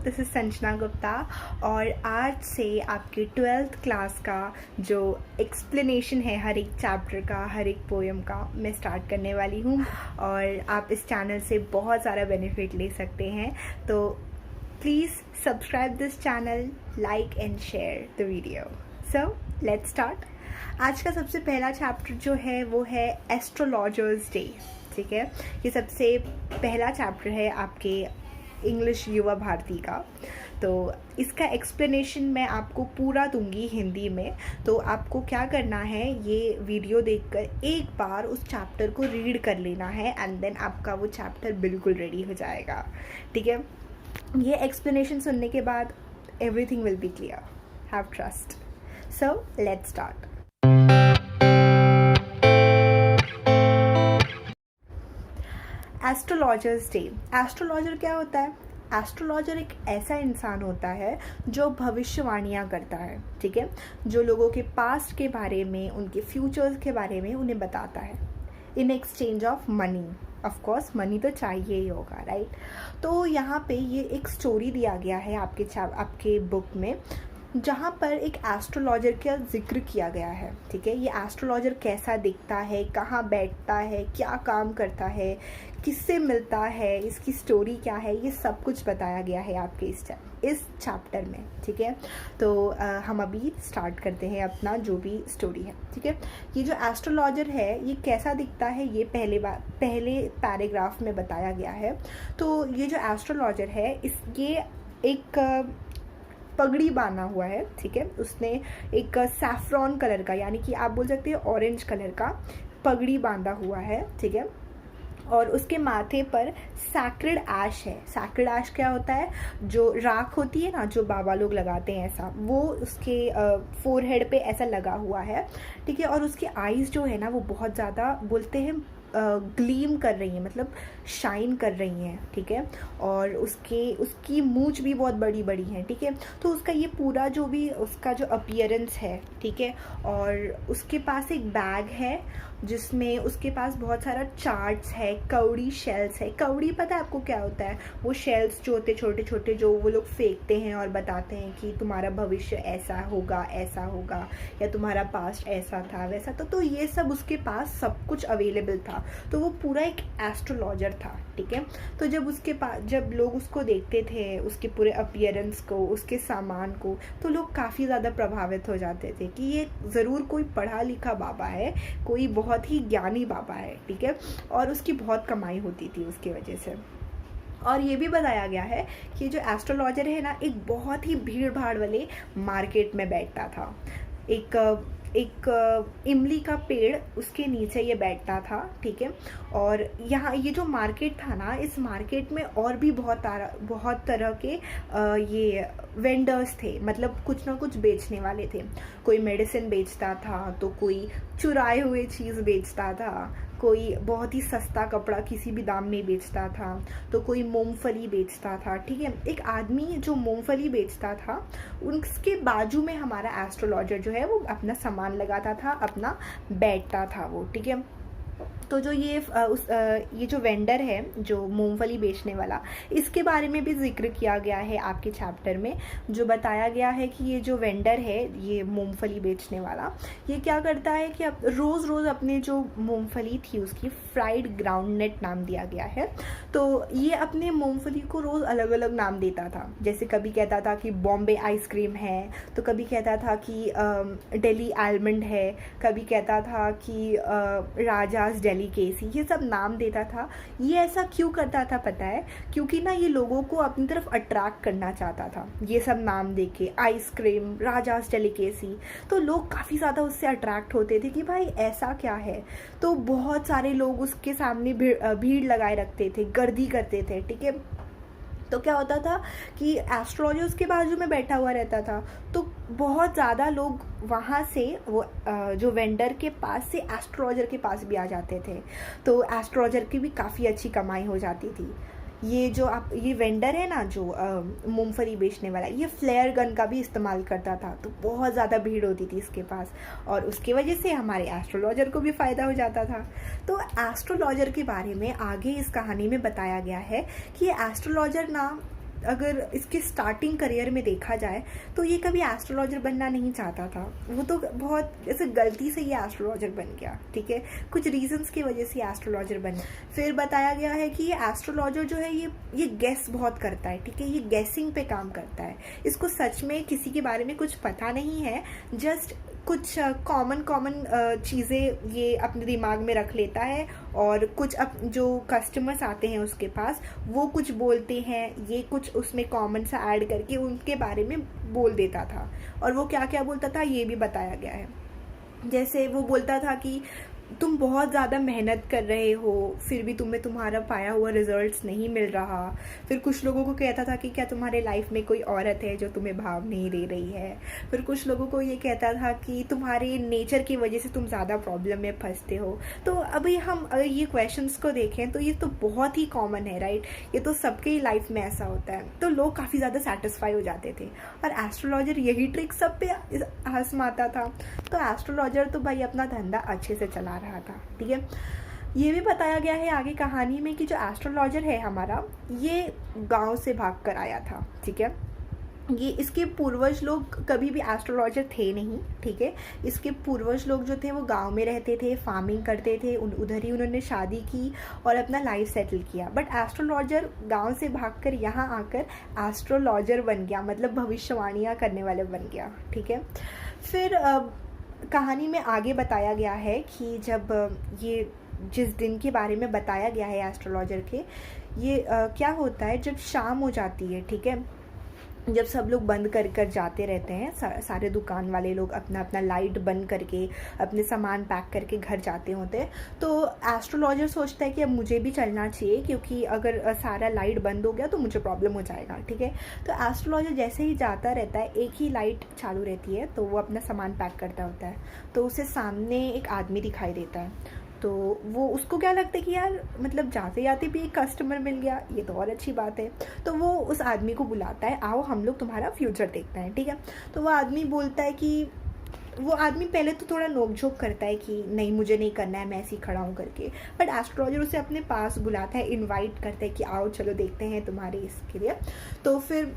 This is Sanjana Gupta और आज से आपके 12th क्लास का जो एक्सप्लेनेशन है हर एक चैप्टर का, हर एक पोएम का, मैं स्टार्ट करने वाली हूँ और आप इस चैनल से बहुत सारा बेनिफिट ले सकते हैं। तो please subscribe this channel, like and share the video. So let's start. आज का सबसे पहला चैप्टर जो है वो है एस्ट्रोलॉजर्स डे। ठीक है, ये सबसे पहला चैप्टर है आपके इंग्लिश युवा भारती का। तो इसका एक्सप्लेनेशन मैं आपको पूरा दूंगी हिंदी में। तो आपको क्या करना है, ये वीडियो देखकर एक बार उस चैप्टर को रीड कर लेना है एंड देन आपका वो चैप्टर बिल्कुल रेडी हो जाएगा। ठीक है, ये एक्सप्लेनेशन सुनने के बाद everything will be clear. Have trust. So let's start. Astrologers day. Astrologer क्या होता है? एस्ट्रोलॉजर एक ऐसा इंसान होता है जो भविष्यवाणियाँ करता है। ठीक है, जो लोगों के पास्ट के बारे में, उनके फ्यूचर्स के बारे में उन्हें बताता है in exchange of money. Of course money तो चाहिए ही होगा, राइट? तो यहाँ पे ये एक स्टोरी दिया गया है आपके बुक में, जहाँ पर एक एस्ट्रोलॉजर का जिक्र किया गया है। ठीक है, ये एस्ट्रोलॉजर कैसा दिखता है, कहाँ बैठता है, क्या काम करता है, किससे मिलता है, इसकी स्टोरी क्या है, ये सब कुछ बताया गया है आपके इस चैप्टर में। ठीक है, तो हम अभी स्टार्ट करते हैं अपना जो भी स्टोरी है। ठीक है, ये जो एस्ट्रोलॉजर है ये कैसा दिखता है ये पहले पैराग्राफ में बताया गया है। तो ये जो एस्ट्रोलॉजर है ये एक पगड़ी बांधा हुआ है। ठीक है, उसने एक सैफ्रॉन कलर का, यानी कि आप बोल सकते हैं ऑरेंज कलर का पगड़ी बांधा हुआ है। ठीक है, और उसके माथे पर सैक्रेड ऐश है। सैक्रेड ऐश क्या होता है? जो राख होती है ना, जो बाबा लोग लगाते हैं, ऐसा वो उसके फोरहेड पे ऐसा लगा हुआ है। ठीक है, और उसकी आईज जो है ना वो बहुत ज़्यादा बोलते हैं ग्लीम कर रही हैं, मतलब शाइन कर रही हैं। ठीक है, और उसकी मूंछ भी बहुत बड़ी बड़ी हैं। ठीक है, तो उसका ये पूरा जो भी उसका जो अपीयरेंस है, ठीक है, और उसके पास एक बैग है जिसमें उसके पास बहुत सारा चार्ट्स है, कौड़ी शेल्स है। कौड़ी पता है आपको क्या होता है? वो शेल्स जो होते छोटे छोटे, जो वो लोग फेंकते हैं और बताते हैं कि तुम्हारा भविष्य ऐसा होगा या तुम्हारा पास्ट ऐसा था वैसा। तो ये सब उसके पास सब कुछ अवेलेबल था। तो वो पूरा एक एस्ट्रोलॉजर था। ठीक है, तो जब लोग उसको देखते थे, उसके पूरे अपीयरेंस को, उसके सामान को, तो लोग काफ़ी ज़्यादा प्रभावित हो जाते थे कि ये ज़रूर कोई पढ़ा लिखा बाबा है, कोई बहुत ही ज्ञानी बाबा है। ठीक है, और उसकी बहुत कमाई होती थी उसकी वजह से। और ये भी बताया गया है कि जो एस्ट्रोलॉजर है ना, एक बहुत ही भीड़ भाड़ वाले मार्केट में बैठता था। एक इमली का पेड़, उसके नीचे ये बैठता था। ठीक है, और यहाँ ये जो मार्केट था ना, इस मार्केट में और भी बहुत तरह के ये वेंडर्स थे, मतलब कुछ ना कुछ बेचने वाले थे। कोई मेडिसिन बेचता था, तो कोई चुराए हुए चीज़ बेचता था, कोई बहुत ही सस्ता कपड़ा किसी भी दाम में बेचता था, तो कोई मूंगफली बेचता था। ठीक है, एक आदमी जो मूंगफली बेचता था, उसके बाजू में हमारा एस्ट्रोलॉजर जो है वो अपना सामान लगाता था, अपना बैठता था वो। ठीक है, तो जो ये जो वेंडर है, जो मूंगफली बेचने वाला, इसके बारे में भी जिक्र किया गया है आपके चैप्टर में। जो बताया गया है कि ये जो वेंडर है, ये मूंगफली बेचने वाला, ये क्या करता है कि अब रोज़ अपने जो मूंगफली थी उसकी फ्राइड ग्राउंडनट नाम दिया गया है। तो ये अपने मूंगफली को रोज़ अलग अलग नाम देता था। जैसे कभी कहता था कि बॉम्बे आइसक्रीम है, तो कभी कहता था कि दिल्ली आलमंड है, कभी कहता था कि राजाज डेलिकेसी, ये सब नाम देता था। ये ऐसा क्यों करता था पता है? क्योंकि ना ये लोगों को अपनी तरफ अट्रैक्ट करना चाहता था। ये सब नाम देके, आइसक्रीम, राजाज डेलिकेसी, तो लोग काफ़ी ज़्यादा उससे अट्रैक्ट होते थे कि भाई ऐसा क्या है। तो बहुत सारे लोग उसके सामने भीड़ लगाए रखते थे, गर्दी करते थे। ठीक है, तो क्या होता था कि एस्ट्रोलॉजर उसके बाजू में बैठा हुआ रहता था, तो बहुत ज़्यादा लोग वहाँ से वो जो वेंडर के पास से एस्ट्रोलॉजर के पास भी आ जाते थे। तो एस्ट्रोलॉजर की भी काफ़ी अच्छी कमाई हो जाती थी। ये वेंडर है ना, जो मूंगफली बेचने वाला, ये फ्लेयर गन का भी इस्तेमाल करता था। तो बहुत ज़्यादा भीड़ होती थी इसके पास, और उसकी वजह से हमारे एस्ट्रोलॉजर को भी फ़ायदा हो जाता था। तो एस्ट्रोलॉजर के बारे में आगे इस कहानी में बताया गया है कि ये एस्ट्रोलॉजर ना अगर इसके स्टार्टिंग करियर में देखा जाए तो ये कभी एस्ट्रोलॉजर बनना नहीं चाहता था। वो तो बहुत ऐसे गलती से ये एस्ट्रोलॉजर बन गया, ठीक है, कुछ रीजंस की वजह से एस्ट्रोलॉजर बन गया। फिर बताया गया है कि ये एस्ट्रोलॉजर जो है ये गेस बहुत करता है, ठीक है, ये गेसिंग पे काम करता है। इसको सच में किसी के बारे में कुछ पता नहीं है, जस्ट कुछ कॉमन चीज़ें ये अपने दिमाग में रख लेता है, और कुछ जो कस्टमर्स आते हैं उसके पास वो कुछ बोलते हैं, ये कुछ उसमें कॉमन सा ऐड करके उनके बारे में बोल देता था। और वो क्या क्या बोलता था ये भी बताया गया है। जैसे वो बोलता था कि तुम बहुत ज़्यादा मेहनत कर रहे हो फिर भी तुम्हें तुम्हारा पाया हुआ रिजल्ट्स नहीं मिल रहा। फिर कुछ लोगों को कहता था कि क्या तुम्हारे लाइफ में कोई औरत है जो तुम्हें भाव नहीं दे रही है। फिर कुछ लोगों को ये कहता था कि तुम्हारे नेचर की वजह से तुम ज़्यादा प्रॉब्लम में फंसते हो। तो अभी हम अगर ये क्वेश्चंस को देखें तो ये तो बहुत ही कॉमन है, राइट, ये तो सबके ही लाइफ में ऐसा होता है। तो लोग काफ़ी ज़्यादा सेटिस्फाई हो जाते थे और एस्ट्रोलॉजर यही ट्रिक सब पे आजमाता था। तो एस्ट्रोलॉजर तो भाई अपना धंधा अच्छे से चला रहा था, ठीक है। ये भी बताया गया है आगे कहानी में कि जो एस्ट्रोलॉजर है हमारा, ये गांव से भाग कर आया था, ठीक है। ये इसके पूर्वज लोग कभी भी एस्ट्रोलॉजर थे नहीं, ठीक है। इसके पूर्वज लोग जो थे वो गांव में रहते थे, फार्मिंग करते थे, उधर ही उन्होंने शादी की और अपना लाइफ सेटल किया। बट एस्ट्रोलॉजर गांव से भागकर यहाँ आकर एस्ट्रोलॉजर बन गया, मतलब भविष्यवाणियाँ करने वाले बन गया, ठीक है। फिर कहानी में आगे बताया गया है कि जब ये जिस दिन के बारे में बताया गया है एस्ट्रोलॉजर के, ये क्या होता है जब शाम हो जाती है, ठीक है, जब सब लोग बंद कर कर जाते रहते हैं, सारे दुकान वाले लोग अपना अपना लाइट बंद करके अपने सामान पैक करके घर जाते होते हैं, तो एस्ट्रोलॉजर सोचता है कि अब मुझे भी चलना चाहिए क्योंकि अगर सारा लाइट बंद हो गया तो मुझे प्रॉब्लम हो जाएगा, ठीक है। तो एस्ट्रोलॉजर जैसे ही जाता रहता है, एक ही लाइट चालू रहती है, तो वो अपना सामान पैक करता होता है, तो उसे सामने एक आदमी दिखाई देता है। तो वो उसको क्या लगता है कि यार मतलब जाते जाते भी एक कस्टमर मिल गया, ये तो और अच्छी बात है। तो वो उस आदमी को बुलाता है, आओ हम लोग तुम्हारा फ्यूचर देखते हैं, ठीक है। तो वो आदमी बोलता है कि वो आदमी पहले तो थोड़ा नोक-झोंक करता है कि नहीं मुझे नहीं करना है, मैं ऐसे ही खड़ा हूँ करके। बट एस्ट्रोलॉजर उसे अपने पास बुलाता है, इनवाइट करता है कि आओ चलो देखते हैं तुम्हारे इसके लिए। तो फिर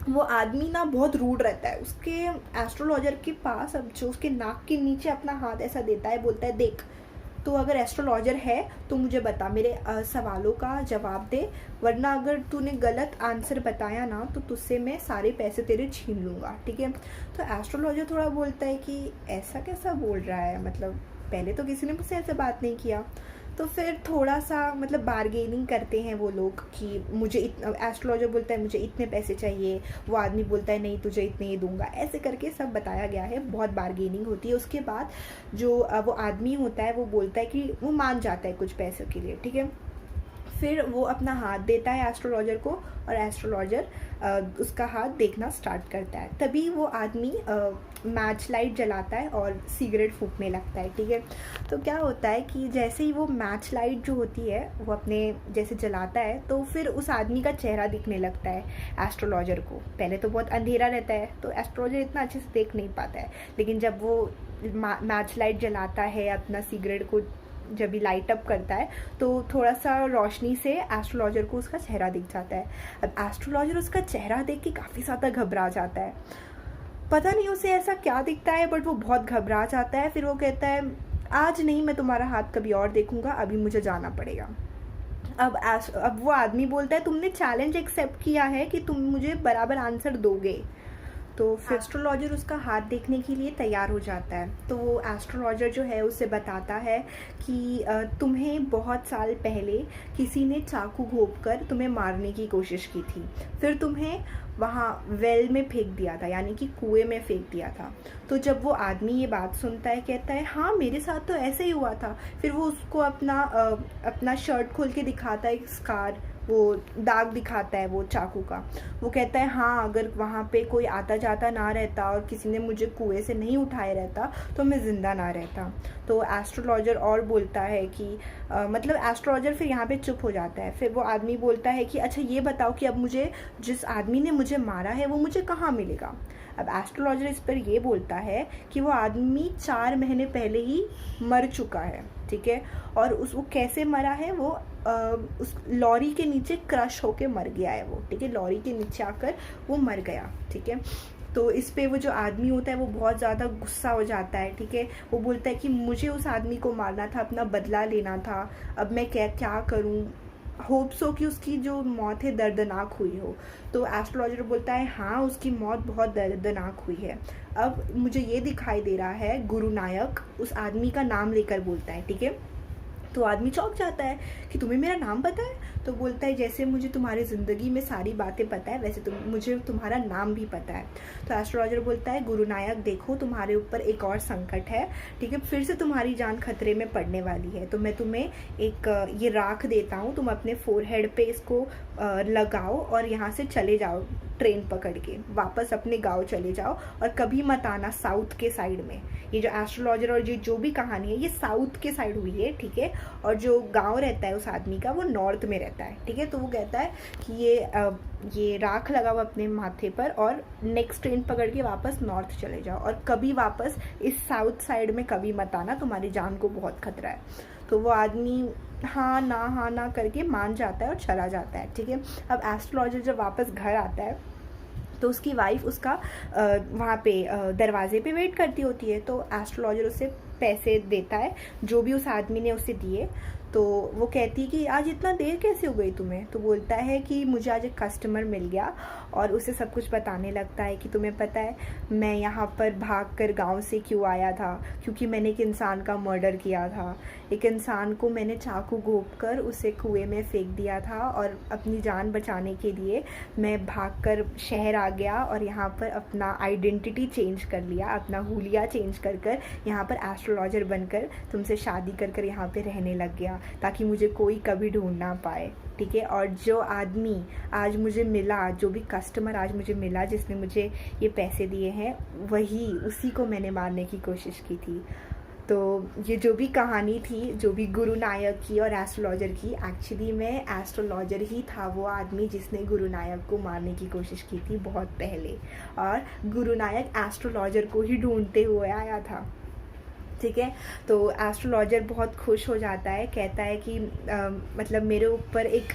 वो आदमी ना बहुत रूड रहता है उसके एस्ट्रोलॉजर के पास, अब जो उसके नाक के नीचे अपना हाथ ऐसा देता है, बोलता है देख तो अगर एस्ट्रोलॉजर है तो मुझे बता, मेरे सवालों का जवाब दे, वरना अगर तूने गलत आंसर बताया ना तो तुझसे मैं सारे पैसे तेरे छीन लूँगा, ठीक है। तो एस्ट्रोलॉजर थोड़ा बोलता है कि ऐसा कैसा बोल रहा है, मतलब पहले तो किसी ने मुझसे ऐसे बात नहीं किया। तो फिर थोड़ा सा मतलब बार्गेनिंग करते हैं वो लोग कि मुझे एस्ट्रोलॉजर बोलता है मुझे इतने पैसे चाहिए, वो आदमी बोलता है नहीं तुझे इतने ही दूंगा, ऐसे करके सब बताया गया है। बहुत बार्गेनिंग होती है। उसके बाद जो वो आदमी होता है वो बोलता है कि वो मान जाता है कुछ पैसों के लिए, ठीक है। फिर वो अपना हाथ देता है एस्ट्रोलॉजर को और एस्ट्रोलॉजर उसका हाथ देखना स्टार्ट करता है। तभी वो आदमी मैच लाइट जलाता है और सिगरेट फूंकने लगता है, ठीक है। तो क्या होता है कि जैसे ही वो मैच लाइट जो होती है वो अपने जैसे जलाता है तो फिर उस आदमी का चेहरा दिखने लगता है एस्ट्रोलॉजर को। पहले तो बहुत अंधेरा रहता है तो एस्ट्रोलॉजर इतना अच्छे से देख नहीं पाता है, लेकिन जब वो मैच लाइट जलाता है, अपना सिगरेट को जब भी लाइट अप करता है तो थोड़ा सा रोशनी से एस्ट्रोलॉजर को उसका चेहरा दिख जाता है। अब एस्ट्रोलॉजर उसका चेहरा देख के काफ़ी ज़्यादा घबरा जाता है, पता नहीं उसे ऐसा क्या दिखता है, बट वो बहुत घबरा जाता है। फिर वो कहता है आज नहीं, मैं तुम्हारा हाथ कभी और देखूंगा, अभी मुझे जाना पड़ेगा। अब वो आदमी बोलता है तुमने चैलेंज एक्सेप्ट किया है कि तुम मुझे बराबर आंसर दोगे। तो फिर एस्ट्रोलॉजर उसका हाथ देखने के लिए तैयार हो जाता है। तो वो एस्ट्रोलॉजर जो है उसे बताता है कि तुम्हें बहुत साल पहले किसी ने चाकू घोंपकर तुम्हें मारने की कोशिश की थी, फिर तुम्हें वहाँ वेल में फेंक दिया था, यानी कि कुएं में फेंक दिया था। तो जब वो आदमी ये बात सुनता है कहता है हाँ मेरे साथ तो ऐसे ही हुआ था। फिर वो उसको अपना शर्ट खोल के दिखाता है, एक स्कार, वो दाग दिखाता है वो चाकू का। वो कहता है हाँ अगर वहाँ पे कोई आता जाता ना रहता और किसी ने मुझे कुएं से नहीं उठाए रहता तो मैं ज़िंदा ना रहता। तो एस्ट्रोलॉजर और बोलता है कि मतलब एस्ट्रोलॉजर फिर यहाँ पे चुप हो जाता है। फिर वो आदमी बोलता है कि अच्छा ये बताओ कि अब मुझे जिस आदमी ने मुझे मारा है वो मुझे कहाँ मिलेगा। अब एस्ट्रोलॉजर इस पर ये बोलता है कि वो आदमी 4 महीने पहले ही मर चुका है, ठीक है। और वो कैसे मरा है वो उस लॉरी के नीचे क्रश होके मर गया है वो, ठीक है, लॉरी के नीचे आकर वो मर गया, ठीक है। तो इस पे वो जो आदमी होता है वो बहुत ज़्यादा गुस्सा हो जाता है, ठीक है। वो बोलता है कि मुझे उस आदमी को मारना था, अपना बदला लेना था, अब मैं क्या करूँ, होप्स हो कि उसकी जो मौत है दर्दनाक हुई हो। तो एस्ट्रोलॉजर बोलता है हाँ, उसकी मौत बहुत दर्दनाक हुई है। अब मुझे ये दिखाई दे रहा है, गुरु नायक उस आदमी का नाम लेकर बोलता है, ठीक है। तो आदमी चौंक जाता है कि तुम्हें मेरा नाम पता है? तो बोलता है जैसे मुझे तुम्हारी ज़िंदगी में सारी बातें पता है वैसे मुझे तुम्हारा नाम भी पता है। तो एस्ट्रोलॉजर बोलता है गुरु नायक देखो, तुम्हारे ऊपर एक और संकट है, ठीक है, फिर से तुम्हारी जान खतरे में पड़ने वाली है। तो मैं तुम्हें एक ये राख देता हूँ, तुम अपने फोरहेड पे इसको लगाओ और यहाँ से चले जाओ, ट्रेन पकड़ के वापस अपने गांव चले जाओ और कभी मत आना साउथ के साइड में। ये जो एस्ट्रोलॉजर और ये जो भी कहानी है ये साउथ के साइड हुई है, ठीक है, और जो गांव रहता है उस आदमी का वो नॉर्थ में रहता है, ठीक है। तो वो कहता है कि ये राख लगाओ अपने माथे पर और नेक्स्ट ट्रेन पकड़ के वापस नॉर्थ चले जाओ और कभी वापस इस साउथ साइड में कभी मत आना, तुम्हारी जान को बहुत खतरा है। तो वो आदमी हाँ ना करके मान जाता है और चला जाता है, ठीक है। अब एस्ट्रोलॉजर जब वापस घर आता है तो उसकी वाइफ उसका वहाँ पे दरवाजे पे वेट करती होती है। तो एस्ट्रोलॉजर उसे पैसे देता है जो भी उस आदमी ने उसे दिए। तो वो कहती है कि आज इतना देर कैसे हो गई तुम्हें? तो बोलता है कि मुझे आज एक कस्टमर मिल गया और उसे सब कुछ बताने लगता है कि तुम्हें पता है मैं यहाँ पर भागकर गांव से क्यों आया था, क्योंकि मैंने एक इंसान का मर्डर किया था। एक इंसान को मैंने चाकू घोंपकर उसे कुएं में फेंक दिया था और अपनी जान बचाने के लिए मैं भागकर शहर आ गया और यहाँ पर अपना आइडेंटिटी चेंज कर लिया, अपना हुलिया चेंज कर यहाँ पर एस्ट्रोलॉजर बनकर तुमसे शादी कर यहाँ पे रहने लग गया ताकि मुझे कोई कभी ढूंढ ना पाए, ठीक है। और जो आदमी आज मुझे मिला, जो भी कस्टमर आज मुझे मिला जिसने मुझे ये पैसे दिए हैं, उसी को मैंने मारने की कोशिश की थी। तो ये जो भी कहानी थी, जो भी गुरु नायक की और एस्ट्रोलॉजर की, एक्चुअली में एस्ट्रोलॉजर ही था वो आदमी जिसने गुरु नायक को मारने की कोशिश की थी बहुत पहले, और गुरु नायक एस्ट्रोलॉजर को ही ढूंढते हुए आया था, ठीक है। तो एस्ट्रोलॉजर बहुत खुश हो जाता है, कहता है कि मतलब मेरे ऊपर एक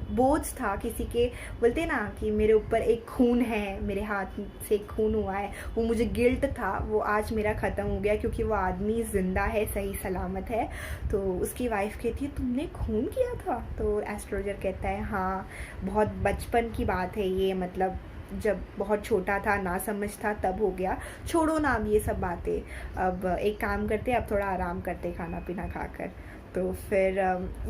बोझ था, किसी के बोलते ना कि मेरे ऊपर एक खून है, मेरे हाथ से खून हुआ है, वो मुझे गिल्ट था, वो आज मेरा ख़त्म हो गया क्योंकि वो आदमी ज़िंदा है, सही सलामत है। तो उसकी वाइफ कहती है तुमने खून किया था? तो एस्ट्रोलॉजर कहता है हाँ, बहुत बचपन की बात है ये, मतलब जब बहुत छोटा था, ना समझ था, तब हो गया, छोड़ो ना अब ये सब बातें, अब एक काम करते, अब थोड़ा आराम करते खाना पीना खाकर। तो फिर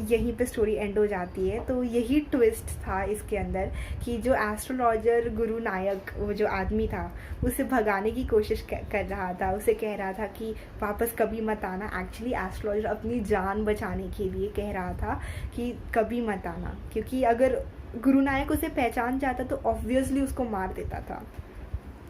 यहीं पे स्टोरी एंड हो जाती है। तो यही ट्विस्ट था इसके अंदर कि जो एस्ट्रोलॉजर गुरु नायक, वो जो आदमी था, उसे भगाने की कोशिश कर रहा था, उसे कह रहा था कि वापस कभी मत आना। एक्चुअली एस्ट्रोलॉजर अपनी जान बचाने के लिए कह रहा था कि कभी मत आना, क्योंकि अगर गुरु नायक उसे पहचान जाता तो ऑब्वियसली उसको मार देता था।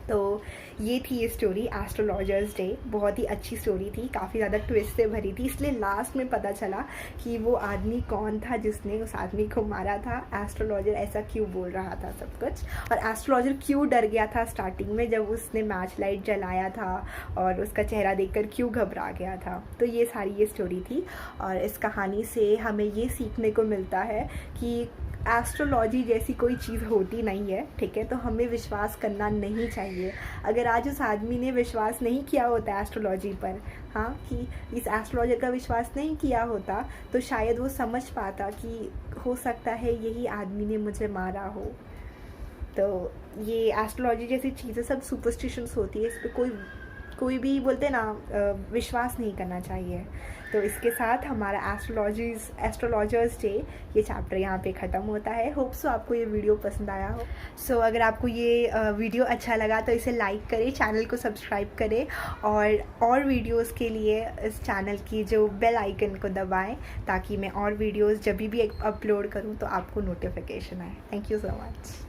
तो ये थी ये स्टोरी, एस्ट्रोलॉजर्स डे। बहुत ही अच्छी स्टोरी थी, काफ़ी ज़्यादा ट्विस्ट से भरी थी, इसलिए लास्ट में पता चला कि वो आदमी कौन था जिसने उस आदमी को मारा था, एस्ट्रोलॉजर ऐसा क्यों बोल रहा था सब कुछ, और एस्ट्रोलॉजर क्यों डर गया था स्टार्टिंग में जब उसने मैच लाइट जलाया था और उसका चेहरा देखकर क्यों घबरा गया था। तो ये सारी ये स्टोरी थी, और इस कहानी से हमें ये सीखने को मिलता है कि एस्ट्रोलॉजी जैसी कोई चीज़ होती नहीं है, ठीक है। तो हमें विश्वास करना नहीं चाहिए। अगर आज उस आदमी ने विश्वास नहीं किया होता एस्ट्रोलॉजी पर, हाँ, कि इस एस्ट्रोलॉजर का विश्वास नहीं किया होता, तो शायद वो समझ पाता कि हो सकता है यही आदमी ने मुझे मारा हो। तो ये एस्ट्रोलॉजी जैसी चीज़ें सब सुपरस्टिशंस होती है, इस पर कोई भी बोलते ना विश्वास नहीं करना चाहिए। तो इसके साथ हमारा एस्ट्रोलॉजर्स डे ये चैप्टर यहाँ पे ख़त्म होता है। होप सो आपको ये वीडियो पसंद आया हो। सो अगर आपको ये वीडियो अच्छा लगा तो इसे लाइक करें, चैनल को सब्सक्राइब करें, और वीडियोस के लिए इस चैनल की जो बेल आइकन को दबाएं ताकि मैं और वीडियोस जब भी अपलोड करूँ तो आपको नोटिफिकेशन आए। Thank you so much.